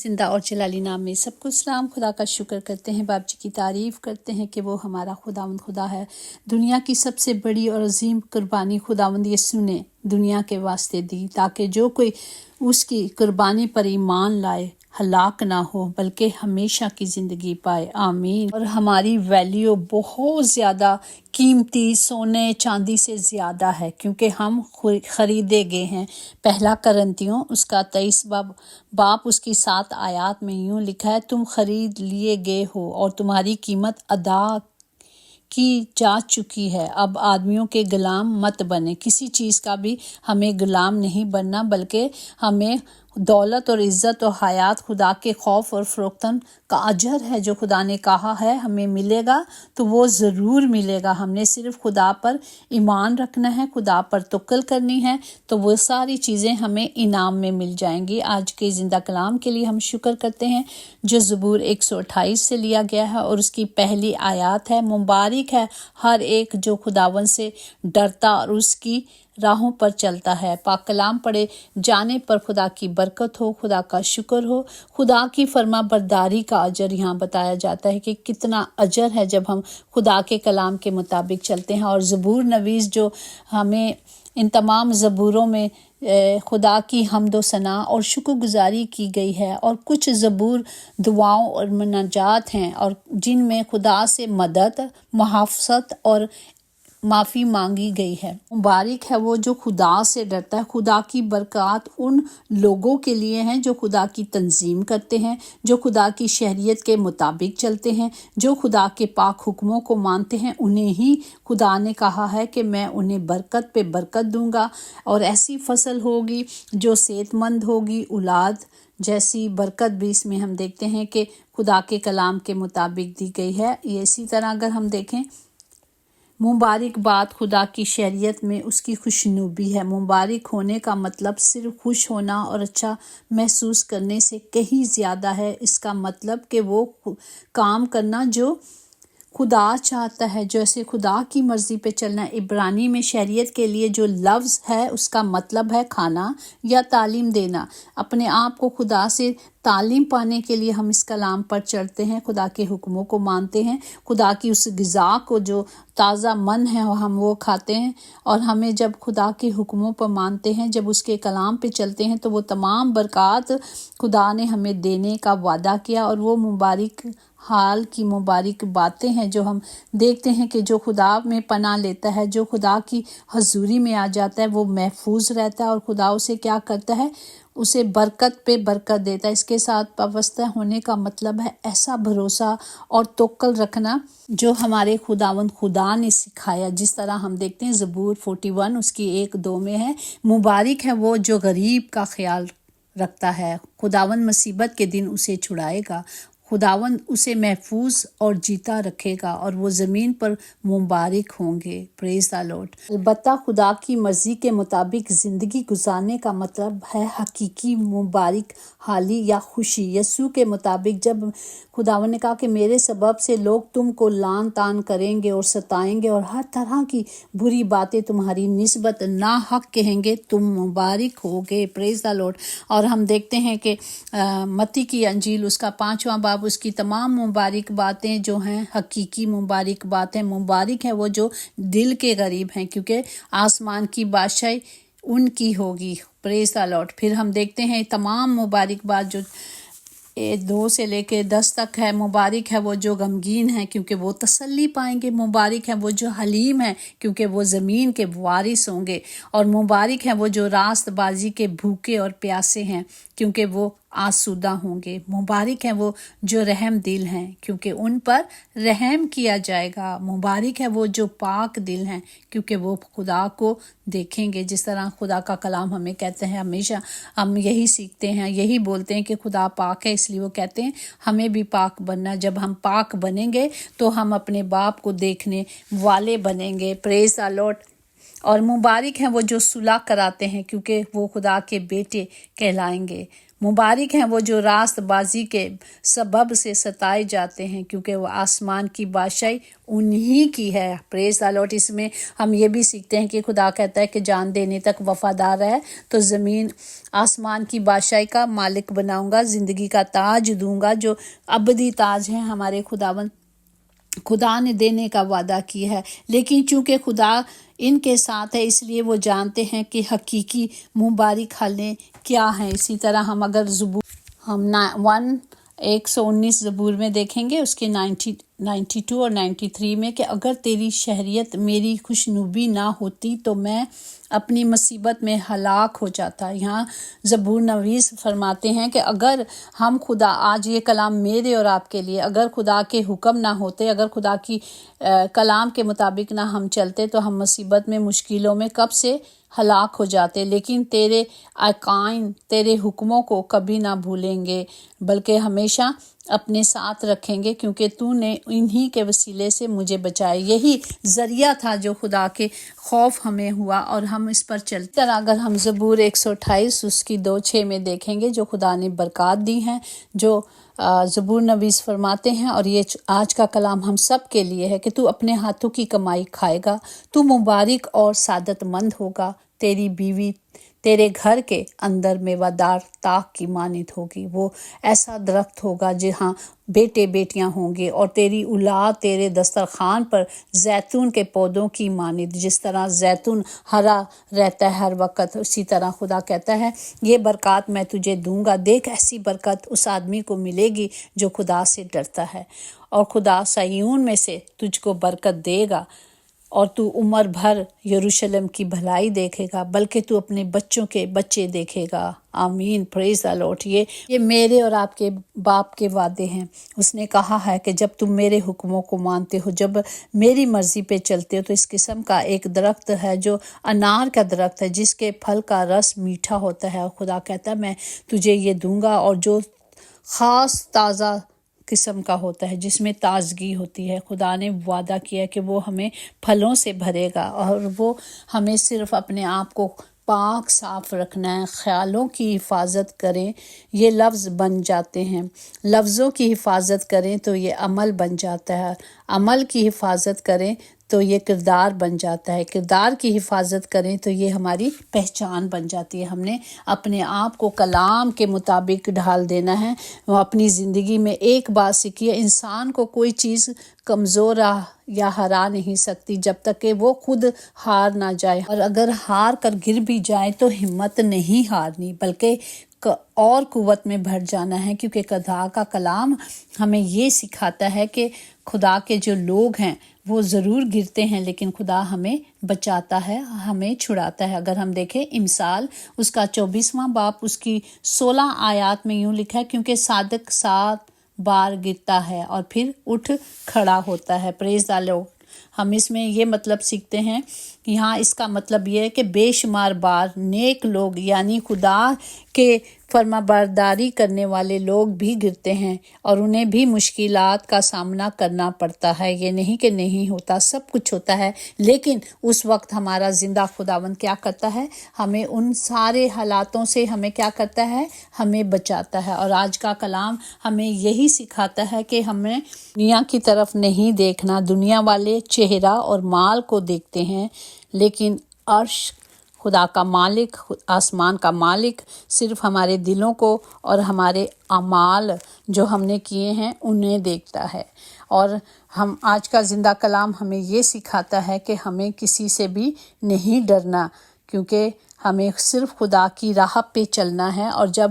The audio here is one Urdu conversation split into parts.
زندہ اور جلالی نام میں سب کو سلام۔ خدا کا شکر کرتے ہیں، باپ جی کی تعریف کرتے ہیں کہ وہ ہمارا خدا ہے۔ دنیا کی سب سے بڑی اور عظیم قربانی خداوند یسوع نے دنیا کے واسطے دی، تاکہ جو کوئی اس کی قربانی پر ایمان لائے ہلاک نہ ہو بلکہ ہمیشہ کی زندگی پائے، آمین۔ اور ہماری ویلیو بہت زیادہ قیمتی سونے چاندی سے زیادہ ہے، کیونکہ ہم خریدے گئے ہیں۔ پہلا کرنتیوں اس کا 23 باپ اس کی 7 آیات میں یوں لکھا ہے، تم خرید لیے گئے ہو اور تمہاری قیمت ادا کی جا چکی ہے، اب آدمیوں کے غلام مت بنے۔ کسی چیز کا بھی ہمیں غلام نہیں بننا، بلکہ ہمیں دولت اور عزت اور حیات خدا کے خوف اور فروختن کا اجر ہے جو خدا نے کہا ہے ہمیں ملے گا، تو وہ ضرور ملے گا۔ ہم نے صرف خدا پر ایمان رکھنا ہے، خدا پر توکل کرنی ہے، تو وہ ساری چیزیں ہمیں انعام میں مل جائیں گی۔ آج کے زندہ کلام کے لیے ہم شکر کرتے ہیں جو زبور 128 سے لیا گیا ہے اور اس کی پہلی آیات ہے، مبارک ہے ہر ایک جو خداوند سے ڈرتا اور اس کی راہوں پر چلتا ہے۔ پاک کلام پڑھے جانے پر خدا کی برکت ہو، خدا کا شکر ہو۔ خدا کی فرما برداری کا اجر یہاں بتایا جاتا ہے کہ کتنا اجر ہے جب ہم خدا کے کلام کے مطابق چلتے ہیں۔ اور زبور نویس جو ہمیں ان تمام زبوروں میں خدا کی حمد و ثنا اور شکر گزاری کی گئی ہے، اور کچھ زبور دعاؤں اور مناجات ہیں اور جن میں خدا سے مدد، محافظت اور معافی مانگی گئی ہے۔ مبارک ہے وہ جو خدا سے ڈرتا ہے۔ خدا کی برکات ان لوگوں کے لیے ہیں جو خدا کی تنظیم کرتے ہیں، جو خدا کی شریعت کے مطابق چلتے ہیں، جو خدا کے پاک حکموں کو مانتے ہیں۔ انہیں ہی خدا نے کہا ہے کہ میں انہیں برکت پہ برکت دوں گا، اور ایسی فصل ہوگی جو صحت مند ہوگی، اولاد جیسی برکت بھی اس میں ہم دیکھتے ہیں کہ خدا کے کلام کے مطابق دی گئی ہے۔ اسی طرح اگر ہم دیکھیں، مبارک بات خدا کی شریعت میں اس کی خوشنودی ہے۔ مبارک ہونے کا مطلب صرف خوش ہونا اور اچھا محسوس کرنے سے کہیں زیادہ ہے۔ اس کا مطلب کہ وہ کام کرنا جو خدا چاہتا ہے، جیسے خدا کی مرضی پہ چلنا۔ عبرانی میں شریعت کے لیے جو لفظ ہے اس کا مطلب ہے کھانا یا تعلیم دینا۔ اپنے آپ کو خدا سے تعلیم پانے کے لیے ہم اس کلام پر چڑھتے ہیں، خدا کے حکموں کو مانتے ہیں، خدا کی اس غذا کو جو تازہ من ہے ہم وہ کھاتے ہیں۔ اور ہمیں جب خدا کے حکموں پر مانتے ہیں، جب اس کے کلام پہ چلتے ہیں، تو وہ تمام برکات خدا نے ہمیں دینے کا وعدہ کیا، اور وہ مبارک حال کی مبارک باتیں ہیں جو ہم دیکھتے ہیں کہ جو خدا میں پناہ لیتا ہے، جو خدا کی حضوری میں آ جاتا ہے، وہ محفوظ رہتا ہے، اور خدا اسے کیا کرتا ہے، اسے برکت پہ برکت دیتا ہے۔ اس کے ساتھ وابستہ ہونے کا مطلب ہے ایسا بھروسہ اور توکل رکھنا جو ہمارے خداوند خدا نے سکھایا۔ جس طرح ہم دیکھتے ہیں زبور 41 اس کی 1-2 میں ہے، مبارک ہے وہ جو غریب کا خیال رکھتا ہے، خداوند مصیبت کے دن اسے چھڑائے گا، خداوند اسے محفوظ اور جیتا رکھے گا، اور وہ زمین پر مبارک ہوں گے۔ پریز دی لارڈ۔ البتہ خدا کی مرضی کے مطابق زندگی گزارنے کا مطلب ہے حقیقی مبارک حالی یا خوشی۔ یسوع کے مطابق جب خداوند نے کہا کہ میرے سبب سے لوگ تم کو لعن طعن کریں گے اور ستائیں گے اور ہر طرح کی بری باتیں تمہاری نسبت ناحق کہیں گے، تم مبارک ہوگے۔ پریز دی لارڈ۔ اور ہم دیکھتے ہیں کہ متی کی انجیل اس کا 5واں باب اس کی تمام مبارک باتیں جو ہیں حقیقی مبارک باتیں۔ مبارک ہے وہ جو دل کے غریب ہیں، کیونکہ آسمان کی بادشاہی ان کی ہوگی۔ پریز دی لارڈ۔ پھر ہم دیکھتے ہیں تمام مبارک بات جو 2 سے لے کے 10 تک ہے۔ مبارک ہے وہ جو غمگین ہیں، کیونکہ وہ تسلی پائیں گے۔ مبارک ہے وہ جو حلیم ہیں، کیونکہ وہ زمین کے وارث ہوں گے۔ اور مبارک ہے وہ جو راست بازی کے بھوکے اور پیاسے ہیں، کیونکہ وہ آسودہ ہوں گے۔ مبارک ہے وہ جو رحم دل ہیں، کیونکہ ان پر رحم کیا جائے گا۔ مبارک ہے وہ جو پاک دل ہیں، کیونکہ وہ خدا کو دیکھیں گے۔ جس طرح خدا کا کلام ہمیں کہتے ہیں، ہمیشہ ہم یہی سیکھتے ہیں، یہی بولتے ہیں کہ خدا پاک ہے، اس لیے وہ کہتے ہیں ہمیں بھی پاک بننا۔ جب ہم پاک بنیں گے تو ہم اپنے باپ کو دیکھنے والے بنیں گے۔ پریز دی لارڈ۔ اور مبارک ہیں وہ جو صلح کراتے ہیں، کیونکہ وہ خدا کے بیٹے کہلائیں گے۔ مبارک ہیں وہ جو راست بازی کے سبب سے ستائے جاتے ہیں، کیونکہ وہ آسمان کی بادشاہی انہی کی ہے۔ پریز دی لارڈ۔ اس میں ہم یہ بھی سیکھتے ہیں کہ خدا کہتا ہے کہ جان دینے تک وفادار رہے تو زمین آسمان کی بادشاہی کا مالک بناؤں گا، زندگی کا تاج دوں گا، جو ابدی تاج ہے ہمارے خدا نے دینے کا وعدہ کیا ہے۔ لیکن چونکہ خدا ان کے ساتھ ہے، اس لیے وہ جانتے ہیں کہ حقیقی مبارک حالیں کیا ہیں۔ اسی طرح ہم اگر ہم 119 زبور میں دیکھیں گے، اس کے 92 اور 93 میں، کہ اگر تیری شہریت میری خوشنودی نہ ہوتی تو میں اپنی مصیبت میں ہلاک ہو جاتا۔ یہاں زبور نویس فرماتے ہیں کہ اگر ہم آج یہ کلام میرے اور آپ کے لیے، اگر خدا کے حکم نہ ہوتے، اگر خدا کی کلام کے مطابق نہ ہم چلتے تو ہم مصیبت میں، مشکلوں میں کب سے ہلاک ہو جاتے۔ لیکن تیرے احکام، تیرے حکموں کو کبھی نہ بھولیں گے، بلکہ ہمیشہ اپنے ساتھ رکھیں گے، کیونکہ تو نے انہی کے وسیلے سے مجھے بچایا۔ یہی ذریعہ تھا جو خدا کے خوف ہمیں ہوا اور ہم اس پر چلتے۔ اگر ہم زبور 128 اس کی 2:6 میں دیکھیں گے، جو خدا نے برکات دی ہیں، جو زبور نویس فرماتے ہیں، اور یہ آج کا کلام ہم سب کے لیے ہے کہ تو اپنے ہاتھوں کی کمائی کھائے گا، تو مبارک اور سعادت مند ہوگا، تیری بیوی تیرے گھر کے اندر میوہ دار تاک کی مانند ہوگی۔ وہ ایسا درخت ہوگا جہاں بیٹے بیٹیاں ہوں گے، اور تیری اولاد تیرے دسترخوان پر زیتون کے پودوں کی مانند، جس طرح زیتون ہرا رہتا ہے ہر وقت، اسی طرح خدا کہتا ہے یہ برکات میں تجھے دوں گا۔ دیکھ، ایسی برکت اس آدمی کو ملے گی جو خدا سے ڈرتا ہے، اور خدا صہیون میں سے تجھ کو برکت دے گا، اور تو عمر بھر یروشلم کی بھلائی دیکھے گا، بلکہ تو اپنے بچوں کے بچے دیکھے گا۔ آمین، پریز دی لارڈ۔ یہ میرے اور آپ کے باپ کے وعدے ہیں۔ اس نے کہا ہے کہ جب تم میرے حکموں کو مانتے ہو، جب میری مرضی پہ چلتے ہو، تو اس قسم کا ایک درخت ہے جو انار کا درخت ہے، جس کے پھل کا رس میٹھا ہوتا ہے، اور خدا کہتا ہے میں تجھے یہ دوں گا، اور جو خاص تازہ قسم کا ہوتا ہے، جس میں تازگی ہوتی ہے۔ خدا نے وعدہ کیا کہ وہ ہمیں پھلوں سے بھرے گا، اور وہ ہمیں صرف اپنے آپ کو پاک صاف رکھنا ہے۔ خیالوں کی حفاظت کریں، یہ لفظ بن جاتے ہیں۔ لفظوں کی حفاظت کریں تو یہ عمل بن جاتا ہے، عمل کی حفاظت کریں تو یہ کردار بن جاتا ہے، کردار کی حفاظت کریں تو یہ ہماری پہچان بن جاتی ہے۔ ہم نے اپنے آپ کو کلام کے مطابق ڈھال دینا ہے۔ وہ اپنی زندگی میں ایک بات سیکھیے، انسان کو کوئی چیز کمزور یا ہرا نہیں سکتی جب تک کہ وہ خود ہار نہ جائے، اور اگر ہار کر گر بھی جائے تو ہمت نہیں ہارنی، بلکہ اور قوت میں بڑھ جانا ہے، کیونکہ خدا کا کلام ہمیں یہ سکھاتا ہے کہ خدا کے جو لوگ ہیں وہ ضرور گرتے ہیں، لیکن خدا ہمیں بچاتا ہے، ہمیں چھڑاتا ہے۔ اگر ہم دیکھیں امثال اس کا 24واں باب اس کی 16 آیات میں یوں لکھا ہے، کیونکہ صادق 7 بار گرتا ہے اور پھر اٹھ کھڑا ہوتا ہے۔ پریز دی لارڈ۔ ہم اس میں یہ مطلب سیکھتے ہیں، یہاں اس کا مطلب یہ ہے کہ بے شمار بار نیک لوگ، یعنی خدا کے فرما برداری کرنے والے لوگ بھی گرتے ہیں، اور انہیں بھی مشکلات کا سامنا کرنا پڑتا ہے۔ یہ نہیں کہ نہیں ہوتا، سب کچھ ہوتا ہے، لیکن اس وقت ہمارا زندہ خداوند کیا کرتا ہے؟ ہمیں ان سارے حالاتوں سے ہمیں کیا کرتا ہے؟ ہمیں بچاتا ہے۔ اور آج کا کلام ہمیں یہی سکھاتا ہے کہ ہمیں دنیا کی طرف نہیں دیکھنا۔ دنیا والے چہرہ اور مال کو دیکھتے ہیں، لیکن عرش خدا کا مالک، آسمان کا مالک صرف ہمارے دلوں کو اور ہمارے اعمال جو ہم نے کیے ہیں انہیں دیکھتا ہے۔ اور ہم آج کا زندہ کلام ہمیں یہ سکھاتا ہے کہ ہمیں کسی سے بھی نہیں ڈرنا، کیونکہ ہمیں صرف خدا کی راہ پہ چلنا ہے۔ اور جب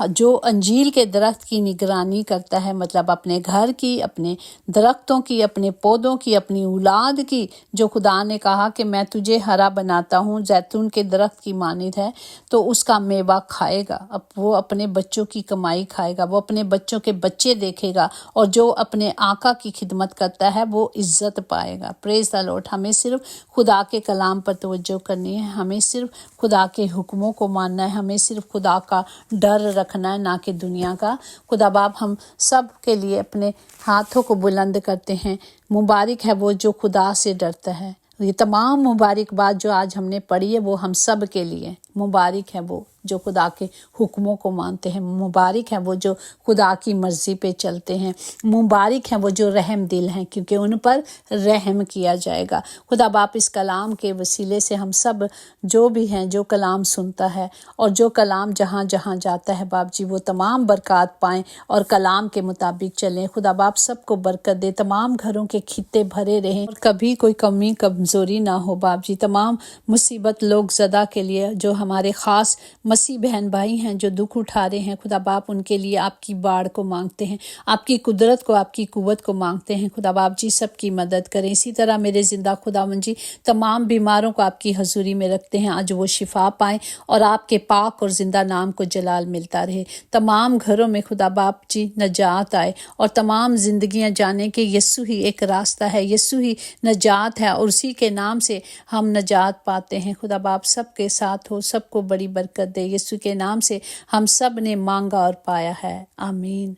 جو انجیل کے درخت کی نگرانی کرتا ہے، مطلب اپنے گھر کی، اپنے درختوں کی، اپنے پودوں کی، اپنی اولاد کی، جو خدا نے کہا کہ میں تجھے ہرا بناتا ہوں، زیتون کے درخت کی مانند ہے، تو اس کا میوہ کھائے گا، وہ اپنے بچوں کی کمائی کھائے گا، وہ اپنے بچوں کے بچے دیکھے گا، اور جو اپنے آقا کی خدمت کرتا ہے وہ عزت پائے گا۔ پریز دی لارڈ۔ ہمیں صرف خدا کے کلام پر توجہ کرنی ہے، ہمیں صرف خدا کے حکموں کو ماننا ہے، ہمیں صرف خدا کا ڈر رکھنا ہے، نہ کہ دنیا کا۔ خدا باپ ہم سب کے لیے اپنے ہاتھوں کو بلند کرتے ہیں۔ مبارک ہے وہ جو خدا سے ڈرتا ہے، یہ تمام مبارکباد جو آج ہم نے پڑھی ہے وہ ہم سب کے لیے مبارک ہے، وہ جو خدا کے حکموں کو مانتے ہیں، مبارک ہے وہ جو خدا کی مرضی پہ چلتے ہیں، مبارک ہے وہ جو رحم دل ہیں کیونکہ ان پر رحم کیا جائے گا۔ خدا باپ اس کلام کے وسیلے سے ہم سب جو بھی ہیں، جو کلام سنتا ہے اور جو کلام جہاں جہاں جاتا ہے باپ جی، وہ تمام برکات پائیں اور کلام کے مطابق چلیں۔ خدا باپ سب کو برکت دے، تمام گھروں کے خطے بھرے رہیں اور کبھی کوئی کمی کمزوری نہ ہو باپ جی۔ تمام مصیبت لوگ زدہ کے لیے جو ہمارے خاص مسیح بہن بھائی ہیں جو دکھ اٹھا رہے ہیں، خدا باپ ان کے لیے آپ کی باڑ کو مانگتے ہیں، آپ کی قدرت کو، آپ کی قوت کو مانگتے ہیں۔ خدا باپ جی سب کی مدد کریں۔ اسی طرح میرے زندہ خداوند جی تمام بیماروں کو آپ کی حضوری میں رکھتے ہیں، آج وہ شفا پائیں اور آپ کے پاک اور زندہ نام کو جلال ملتا رہے۔ تمام گھروں میں خدا باپ جی نجات آئے اور تمام زندگیاں جانے کہ یسوع ہی ایک راستہ ہے، یسوع ہی نجات ہے اور اسی کے نام سے ہم نجات پاتے ہیں۔ خدا باپ سب کے ساتھ ہو، سب کو بڑی برکت دے۔ یسوع کے نام سے ہم سب نے مانگا اور پایا ہے، آمین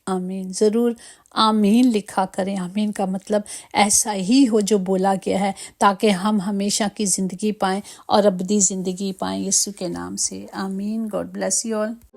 آمین۔ ضرور آمین لکھا کریں۔ آمین کا مطلب ایسا ہی ہو جو بولا گیا ہے، تاکہ ہم ہمیشہ کی زندگی پائیں اور ابدی زندگی پائیں، یسوع کے نام سے، آمین۔ God bless you all.